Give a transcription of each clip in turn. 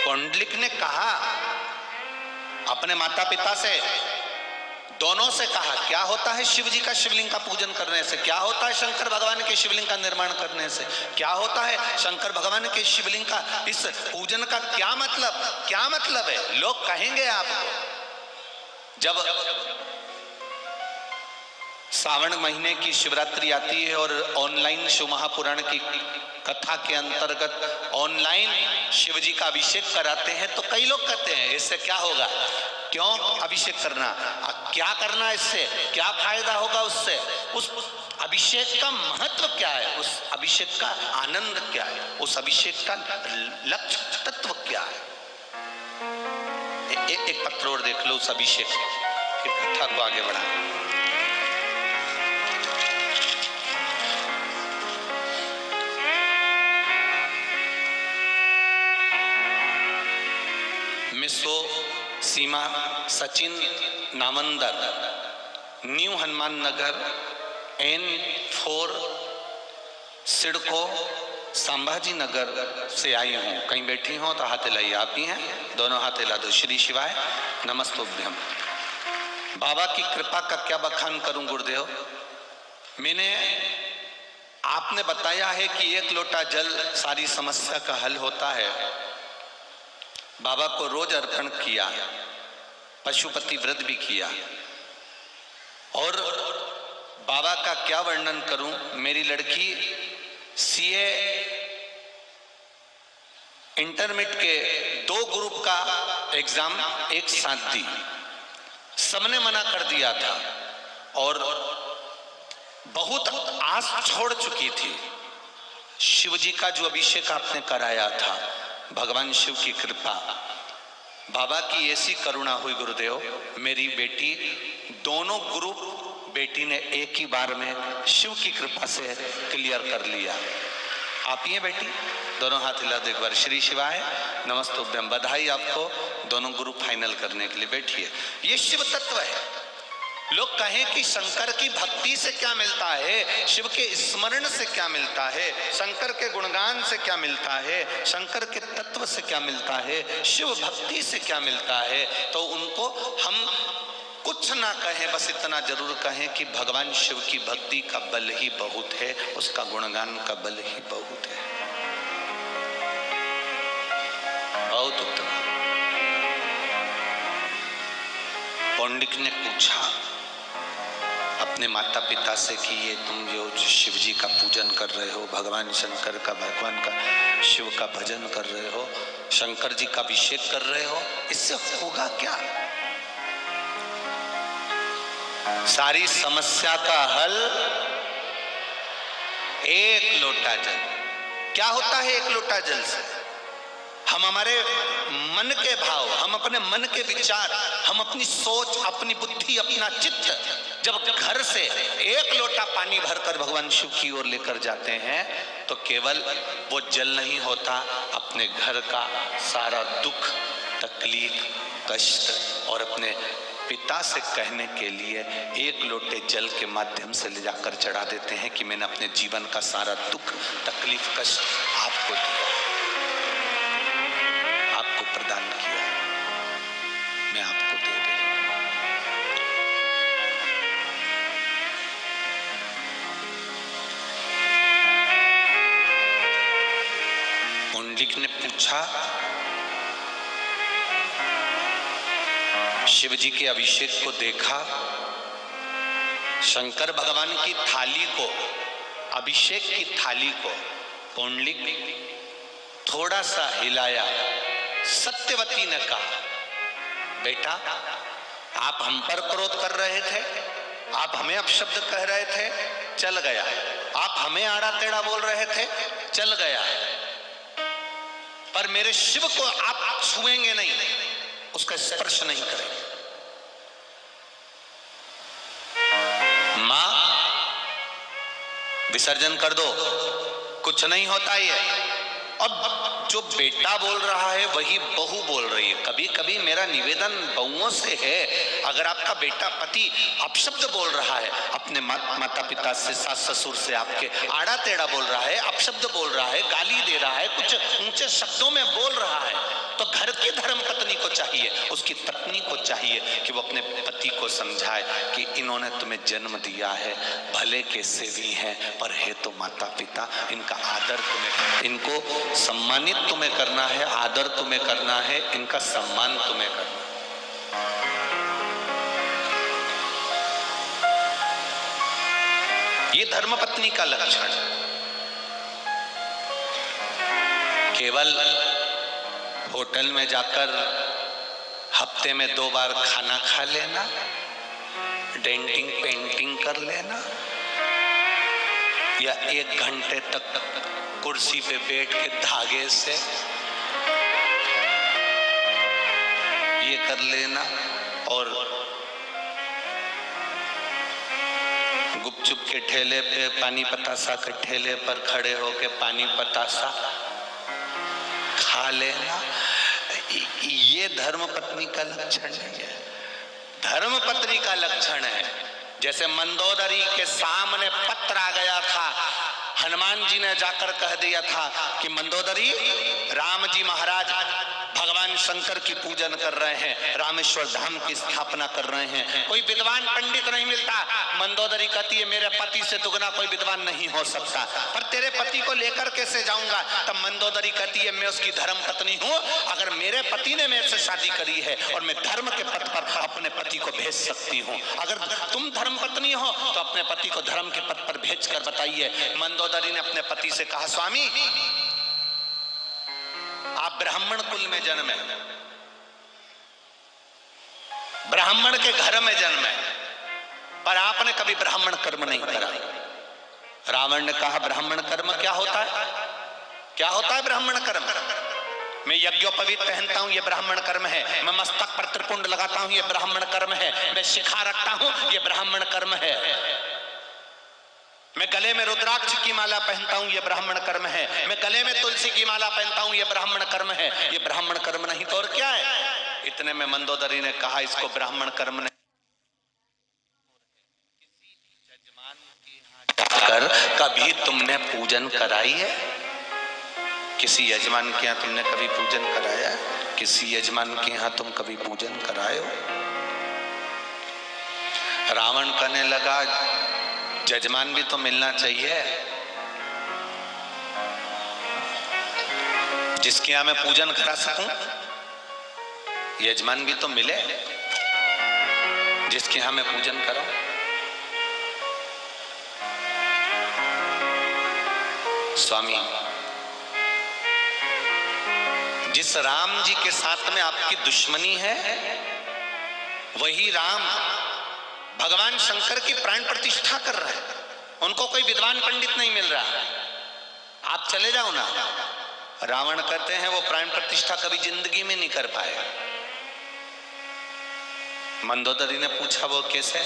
पुंडलिक ने कहा अपने माता पिता से, दोनों से कहा, क्या होता है शिव जी का शिवलिंग का पूजन करने से, क्या होता है शंकर भगवान के शिवलिंग का निर्माण करने से, क्या होता है शंकर भगवान के शिवलिंग का इस पूजन का क्या मतलब है। लोग कहेंगे आपको, जब सावन महीने की शिवरात्रि आती है और ऑनलाइन शिव महापुराण की कथा के अंतर्गत ऑनलाइन शिव जी का अभिषेक कराते हैं, तो कई लोग कहते हैं इससे क्या होगा, क्यों अभिषेक करना, क्या करना, इससे क्या फायदा होगा, उससे उस अभिषेक का महत्व क्या है, उस अभिषेक का आनंद क्या है, उस अभिषेक का लक्ष्य तत्व क्या है। एक पत्र और देख लो उस अभिषेक की कथा को आगे बढ़ा। मिसो सीमा सचिन नामंदर, न्यू हनुमान नगर, N4 सिडको संभाजी नगर से आई हूँ। कहीं बैठी हो तो हाथ हिलाइए, आप ही हैं, दोनों हाथ हिला दो। श्री शिवाय नमस्तुभ्यम। बाबा की कृपा का क्या बखान करूं गुरुदेव। मैंने आपने बताया है कि 1 लोटा जल सारी समस्या का हल होता है। बाबा को रोज अर्पण किया, पशुपति व्रत भी किया, और बाबा का क्या वर्णन करूं। मेरी लड़की सीए इंटरमीडिएट के 2 ग्रुप का एग्जाम एक साथ दी, सबने मना कर दिया था और बहुत आस छोड़ चुकी थी। शिव जी का जो अभिषेक आपने कराया था, भगवान शिव की कृपा, बाबा की ऐसी करुणा हुई गुरुदेव, मेरी बेटी दोनों ग्रुप बेटी ने एक ही बार में शिव की कृपा से क्लियर कर लिया। आप ही हैं बेटी, दोनों हाथ हिला दो एक बार। श्री शिवाय नमस्तुभ्यम। बधाई आपको, दोनों ग्रुप फाइनल करने के लिए। बैठिए। ये शिव तत्व है। लोग कहें कि शंकर की भक्ति से क्या मिलता है, शिव के स्मरण से क्या मिलता है, शंकर के गुणगान से क्या मिलता है, शंकर के तत्व से क्या मिलता है, शिव भक्ति से क्या मिलता है, तो उनको हम कुछ ना कहें, बस इतना जरूर कहें कि भगवान शिव की भक्ति का बल ही बहुत है, उसका गुणगान का बल ही बहुत है। बहुत उत्तम। पंडित ने पूछा अपने माता पिता से कि ये तुम जो शिव जी का पूजन कर रहे हो, भगवान शंकर का, भगवान का शिव का भजन कर रहे हो, शंकर जी का अभिषेक कर रहे हो, इससे होगा क्या। सारी समस्या का हल 1 लोटा जल। क्या होता है 1 लोटा जल से? हम हमारे मन के भाव, हम अपने मन के विचार, हम अपनी सोच, अपनी बुद्धि, अपना चित्त जब घर से 1 लोटा पानी भरकर भगवान शिव की ओर लेकर जाते हैं, तो केवल वो जल नहीं होता, अपने घर का सारा दुख, तकलीफ, कष्ट और अपने पिता से कहने के लिए 1 लोटे जल के माध्यम से ले जाकर चढ़ा देते हैं कि मैंने अपने जीवन का सारा दुख, तकलीफ, कष्ट आपको दिया, आपको प्रदान किया, मैं आपको दे रही हूं। पुंडलिक ने पूछा, शिव जी के अभिषेक को देखा, शंकर भगवान की थाली को, अभिषेक की थाली को पुंडलिक थोड़ा सा हिलाया। सत्यवती ने कहा, बेटा आप हम पर क्रोध कर रहे थे, आप हमें अपशब्द कह रहे थे, चल गया। आप हमें आड़ा टेढ़ा बोल रहे थे, चल गया, पर मेरे शिव को आप छुएंगे नहीं, उसका स्पर्श नहीं करेंगे। मां विसर्जन कर दो, कुछ नहीं होता ये। अब जो बेटा बोल रहा है वही बहू बोल रही है। कभी कभी मेरा निवेदन बहुओं से है, अगर आपका बेटा पति अपशब्द बोल रहा है, अपने माता पिता से, सास ससुर से आपके आड़ा टेढ़ा बोल रहा है, अपशब्द बोल रहा है, गाली दे रहा है, कुछ ऊंचे शब्दों में बोल रहा है, तो घर की धर्मपत्नी को चाहिए, उसकी पत्नी को चाहिए कि वो अपने पति को समझाए कि इन्होंने तुम्हें जन्म दिया है, भले के सेवी हैं पर है तो माता पिता, इनका आदर तुम्हें, इनको सम्मानित तुम्हें करना है, आदर तुम्हें करना है, इनका सम्मान तुम्हें करना है। ये धर्मपत्नी का लक्षण। केवल होटल में जाकर हफ्ते में 2 बार खाना खा लेना, डेंटिंग पेंटिंग कर लेना, या 1 घंटे तक कुर्सी पे बैठ के धागे से ये कर लेना, और गुपचुप के ठेले पे, पानी पतासा के ठेले पर खड़े होके पानी पतासा खा लेना, ये धर्मपत्नी का लक्षण नहीं है। धर्मपत्नी का लक्षण है, जैसे मंदोदरी के सामने पत्र आ गया था, हनुमान जी ने जाकर कह दिया था कि मंदोदरी, राम जी महाराज भगवान शंकर की पूजन कर रहे हैं, रामेश्वर धाम की स्थापना कर रहे हैं, कोई विद्वान पंडित नहीं मिलता। मंदोदरी कहती है मेरे पति से दुगना कोई विद्वान नहीं हो सकता, पर तेरे पति को लेकर कैसे जाऊंगा? तब मंदोदरी कहती है मैं उसकी धर्म पत्नी हूं, अगर मेरे पति ने मेरे से शादी करी है और मैं धर्म के पथ पर अपने पति को भेज सकती हूँ, अगर तुम धर्म पत्नी हो तो अपने पति को धर्म के पथ पर भेज कर बताइए। मंदोदरी ने अपने पति से कहा, स्वामी आप ब्राह्मण कुल में जन्मे, ब्राह्मण के घर में जन्मे, पर आपने कभी ब्राह्मण कर्म नहीं करा। रावण ने कहा ब्राह्मण कर्म क्या होता है? क्या होता है ब्राह्मण कर्म? मैं यज्ञोपवीत पहनता हूं, ये ब्राह्मण कर्म है। मैं मस्तक पर त्रिपुंड लगाता हूं, ये ब्राह्मण कर्म है। मैं शिखा रखता हूं, ये ब्राह्मण कर्म है। मैं गले में रुद्राक्ष की माला पहनता हूं, ये ब्राह्मण कर्म है। मैं गले में तुलसी की माला पहनता हूं, ये ब्राह्मण कर्म है। ये ब्राह्मण कर्म नहीं तो और क्या है? इतने में मंदोदरी ने कहा इसको ब्राह्मण कर्म नहीं, कर कभी तुमने पूजन कराई है? किसी यजमान के यहाँ तुमने कभी पूजन कराया? किसी यजमान के यहाँ तुम कभी पूजन कराए हो? रावण कहने लगा यजमान भी तो मिलना चाहिए, जिसके यहां मैं पूजन करा सकूं, यजमान भी तो मिले जिसके यहां मैं पूजन कराऊं। स्वामी, जिस राम जी के साथ में आपकी दुश्मनी है, वही राम भगवान शंकर की प्राण प्रतिष्ठा कर रहा है, उनको कोई विद्वान पंडित नहीं मिल रहा, आप चले जाओ ना। रावण कहते हैं वो प्राण प्रतिष्ठा कभी जिंदगी में नहीं कर पाए। मंदोदरी ने पूछा वो कैसे?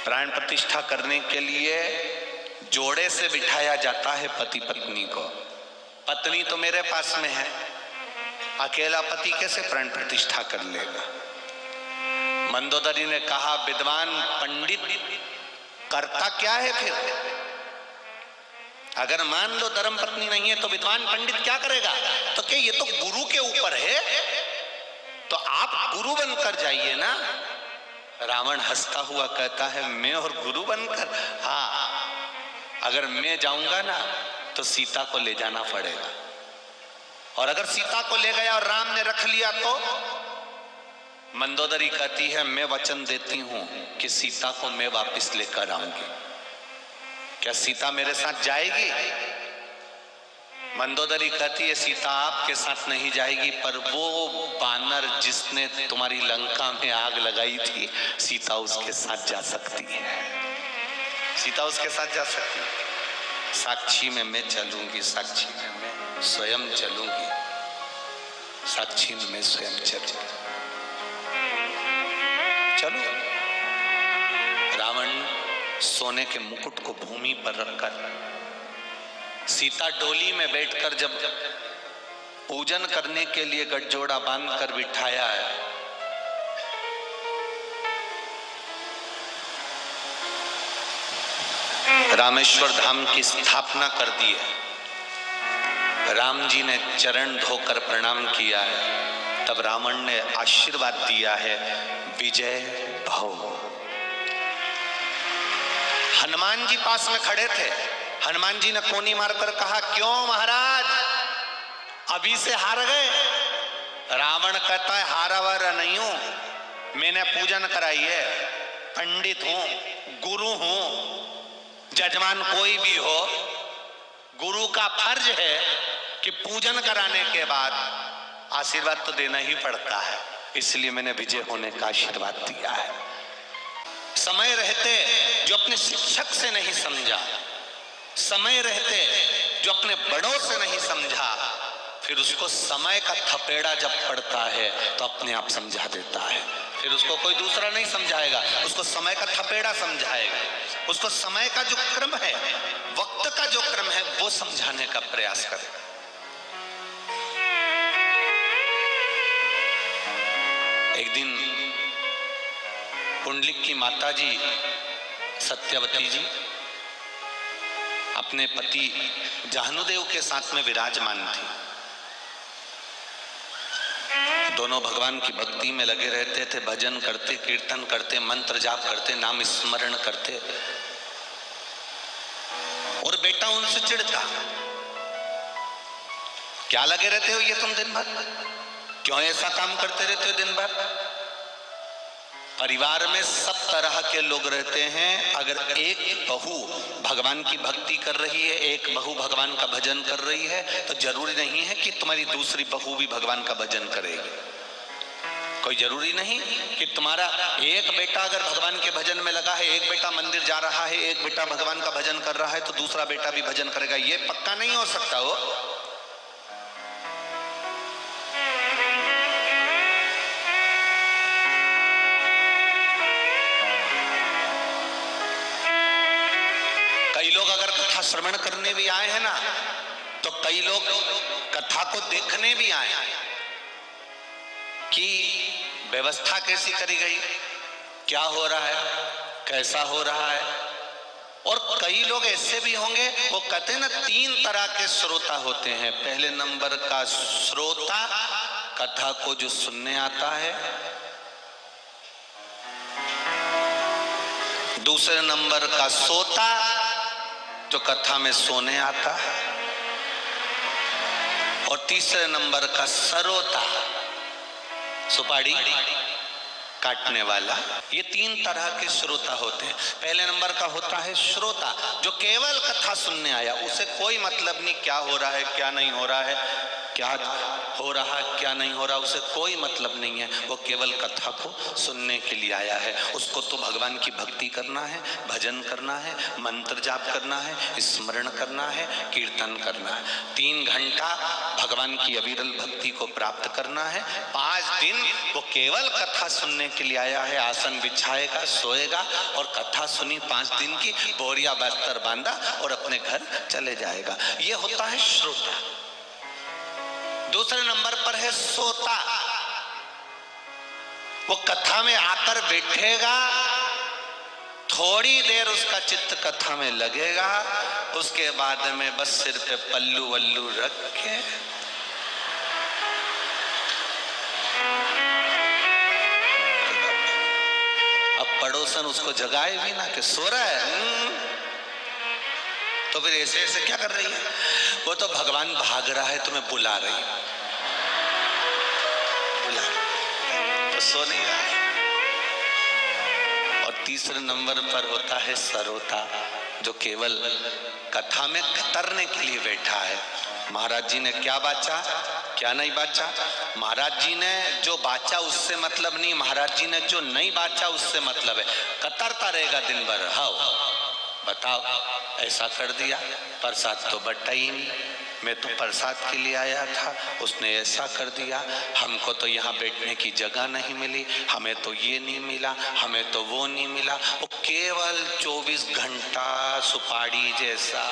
प्राण प्रतिष्ठा करने के लिए जोड़े से बिठाया जाता है पति पत्नी को। पत्नी तो मेरे पास में है, अकेला पति कैसे प्राण प्रतिष्ठा कर लेगा? मंदोदरी ने कहा विद्वान पंडित करता क्या है फिर? अगर मान लो धर्म पत्नी नहीं है तो विद्वान पंडित क्या करेगा? तो क्या ये तो गुरु के ऊपर है, तो आप गुरु बनकर जाइए ना। रावण हंसता हुआ कहता है मैं और गुरु बनकर? हाँ, अगर मैं जाऊंगा ना तो सीता को ले जाना पड़ेगा, और अगर सीता को ले गया और राम ने रख लिया तो? मंदोदरी कहती है मैं वचन देती हूं कि सीता को मैं वापस लेकर आऊंगी। क्या सीता मेरे साथ जाएगी? मंदोदरी कहती है सीता आपके साथ नहीं जाएगी, पर वो बानर जिसने तुम्हारी लंका में आग लगाई थी, सीता उसके साथ जा सकती है। सीता उसके साथ जा सकती है। साक्षी में मैं चलूंगी, साक्षी में मैं स्वयं चलूंगी, साक्षी में मैं स्वयं चलूंगी। चलो। रावण सोने के मुकुट को भूमि पर रखकर सीता डोली में बैठकर जब पूजन करने के लिए गठजोड़ा बांधकर बिठाया है, रामेश्वर धाम की स्थापना कर दी है। राम जी ने चरण धोकर प्रणाम किया है, तब रावण ने आशीर्वाद दिया है, विजय भव। हनुमान जी पास में खड़े थे, हनुमान जी ने कोनी मारकर कहा, क्यों महाराज अभी से हार गए? रावण कहता है, हारा वारा नहीं हूं, मैंने पूजन कराई है, पंडित हूं, गुरु हूं। जजमान कोई भी हो, गुरु का फर्ज है कि पूजन कराने के बाद आशीर्वाद तो देना ही पड़ता है, इसलिए मैंने विजय होने का आशीर्वाद दिया है। समय रहते जो अपने शिक्षक से नहीं समझा, समय रहते जो अपने बड़ों से नहीं समझा, फिर उसको समय का थपेड़ा जब पड़ता है तो अपने आप समझा देता है। फिर उसको कोई दूसरा नहीं समझाएगा, उसको समय का थपेड़ा समझाएगा, उसको समय का जो क्रम है, वक्त का जो क्रम है, वो समझाने का प्रयास करेगा। एक दिन पुंडलिक की माताजी सत्यवती जी अपने पति जाहनुदेव के साथ में विराजमान थी। दोनों भगवान की भक्ति में लगे रहते थे, भजन करते, कीर्तन करते, मंत्र जाप करते, नाम स्मरण करते। और बेटा उनसे चिढ़ता, क्या लगे रहते हो ये तुम दिन भर, क्यों ऐसा काम करते रहते हो दिन भर? परिवार में सब तरह के लोग रहते हैं। अगर एक बहू भगवान की भक्ति कर रही है, एक बहू भगवान का भजन कर रही है, तो जरूरी नहीं है कि तुम्हारी दूसरी बहू भी भगवान का भजन करेगी। कोई जरूरी नहीं कि तुम्हारा एक बेटा अगर भगवान के भजन में लगा है, एक बेटा मंदिर जा रहा है, एक बेटा भगवान का भजन कर रहा है, तो दूसरा बेटा भी भजन करेगा। ये पक्का नहीं हो सकता हो। कई लोग अगर कथा श्रवण करने भी आए हैं ना, तो कई लोग कथा को देखने भी आए कि व्यवस्था कैसी करी गई, क्या हो रहा है, कैसा हो रहा है। और कई लोग ऐसे भी होंगे, वो कहते हैं ना, तीन तरह के श्रोता होते हैं। पहले नंबर का श्रोता कथा को जो सुनने आता है, दूसरे नंबर का सोता जो कथा में सोने आता है, और तीसरे नंबर का सरोता, सुपारी काटने वाला। ये तीन तरह के श्रोता होते हैं। पहले नंबर का होता है श्रोता, जो केवल कथा सुनने आया, उसे कोई मतलब नहीं क्या हो रहा है, क्या नहीं हो रहा है, क्या हो रहा है, क्या नहीं हो रहा, उसे कोई मतलब नहीं है। वो केवल कथा को सुनने के लिए आया है। उसको तो भगवान की भक्ति करना है, भजन करना है, मंत्र जाप करना है, स्मरण करना है, कीर्तन करना है। 3 घंटा भगवान की अविरल भक्ति को प्राप्त करना है। 5 दिन वो केवल कथा सुनने के लिए आया है। आसन बिछाएगा, सोएगा, और कथा सुनी 5 दिन की, बोरिया बस्तर बांधा और अपने घर चले जाएगा। ये होता है श्रोता। दूसरे नंबर पर है सोता। वो कथा में आकर बैठेगा, थोड़ी देर उसका चित्त कथा में लगेगा, उसके बाद में बस सिर पे पल्लू वल्लू रख के अब पड़ोसन उसको जगाए भी ना कि सो रहा है, तो फिर ऐसे ऐसे क्या कर रही है? वो तो भगवान भाग रहा है, तुम्हें बुला रही है, तो सो नहीं रहा है। और तीसरे नंबर पर होता है सरोता, जो केवल कथा में कतरने के लिए बैठा है। महाराज जी ने क्या बाचा, क्या नहीं बाचा, महाराज जी ने जो बाचा उससे मतलब नहीं, महाराज जी ने जो नहीं बाचा उससे मतलब है। कतरता रहेगा दिन भर, हाँ बताओ ऐसा कर दिया, प्रसाद तो बटा ही नहीं, मैं तो प्रसाद के लिए आया था, उसने ऐसा कर दिया, हमको तो यहाँ बैठने की जगह नहीं मिली, हमें तो ये नहीं मिला, हमें तो वो नहीं मिला। वो केवल 24 घंटा सुपारी जैसा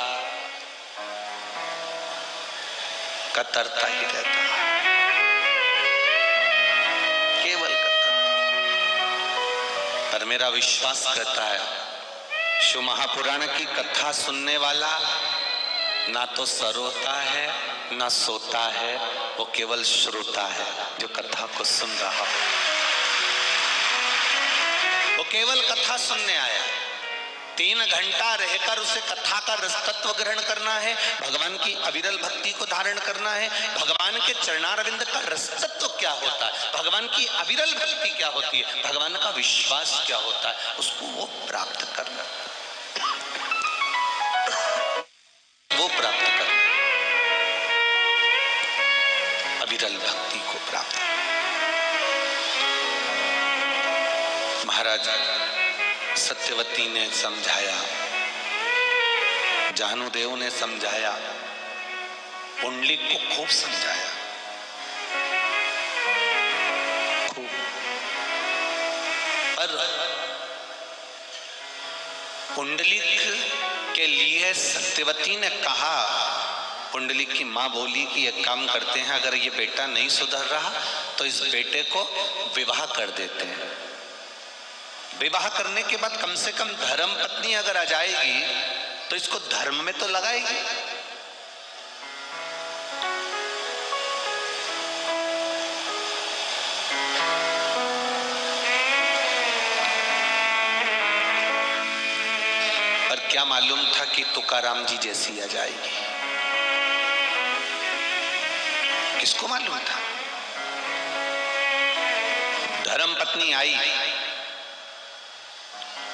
कतरता ही रहता है, केवल कतरता। पर मेरा विश्वास करता है, शिव महापुराण की कथा सुनने वाला ना तो सरोता है ना सोता है, वो केवल श्रोता है जो कथा को सुन रहा हो। वो केवल कथा सुनने आया। 3 घंटा रहकर उसे कथा का रसतत्व ग्रहण करना है, भगवान की अविरल भक्ति को धारण करना है, भगवान के चरणारविंद का रसतत्व क्या होता है, भगवान की अविरल भक्ति क्या होती है, भगवान का विश्वास क्या होता है, उसको वो प्राप्त करना, वो प्राप्त करना, अविरल भक्ति को प्राप्त। महाराज सत्यवती ने समझाया, जानुदेव ने समझाया, पुंडलिक को खूब समझाया, खूब। पर पुंडलिक के लिए सत्यवती ने कहा, पुंडलिक की मां बोली कि एक काम करते हैं, अगर ये बेटा नहीं सुधर रहा तो इस बेटे को विवाह कर देते हैं। विवाह करने के बाद कम से कम धर्म पत्नी अगर आ जाएगी तो इसको धर्म में तो लगाएगी। पर क्या मालूम था कि तुकाराम जी जैसी आ जाएगी, किसको मालूम था। धर्म पत्नी आई,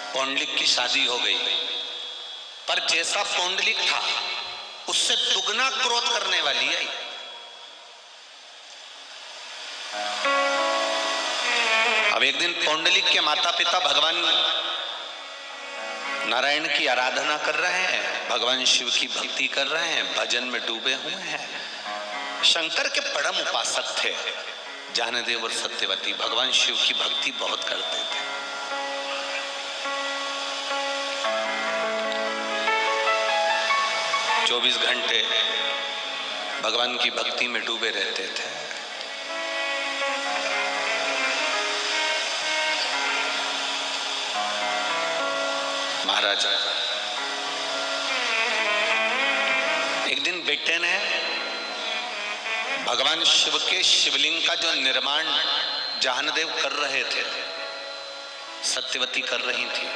पुंडलिक की शादी हो गई, पर जैसा पुंडलिक था उससे दुगना क्रोध करने वाली आई। अब एक दिन पुंडलिक के माता पिता भगवान नारायण की आराधना कर रहे हैं, भगवान शिव की भक्ति कर रहे हैं, भजन में डूबे हुए हैं। शंकर के परम उपासक थे जानुदेव और सत्यवती, भगवान शिव की भक्ति बहुत करते थे। 24 घंटे भगवान की भक्ति में डूबे रहते थे। महाराज एक दिन बेटे ने भगवान शिव के शिवलिंग का जो निर्माण जानुदेव कर रहे थे, सत्यवती कर रही थी,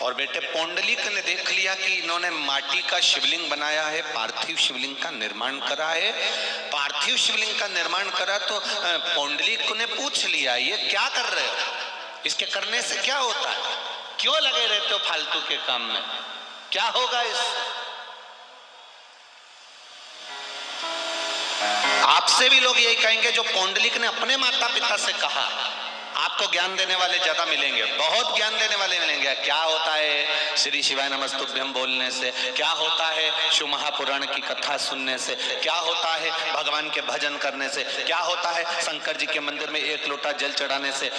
और बेटे पुंडलिक ने देख लिया कि इन्होंने माटी का शिवलिंग बनाया है, पार्थिव शिवलिंग का निर्माण करा है। पार्थिव शिवलिंग का निर्माण करा तो पुंडलिक ने पूछ लिया, ये क्या कर रहे हो, इसके करने से क्या होता है, क्यों लगे रहते हो फालतू के काम में, क्या होगा इस। आपसे भी लोग यही कहेंगे जो पुंडलिक ने अपने माता पिता से कहा। आपको ज्ञान देने वाले ज्यादा मिलेंगे, बहुत ज्ञान देने वाले मिलेंगे। क्या होता है श्री शिवाय नमस्तुभ्यं बोलने से, क्या होता है शिव महापुराण की कथा सुनने से, क्या होता है भगवान के भजन करने से, क्या होता है शंकर जी के मंदिर में 1 लोटा जल चढ़ाने से।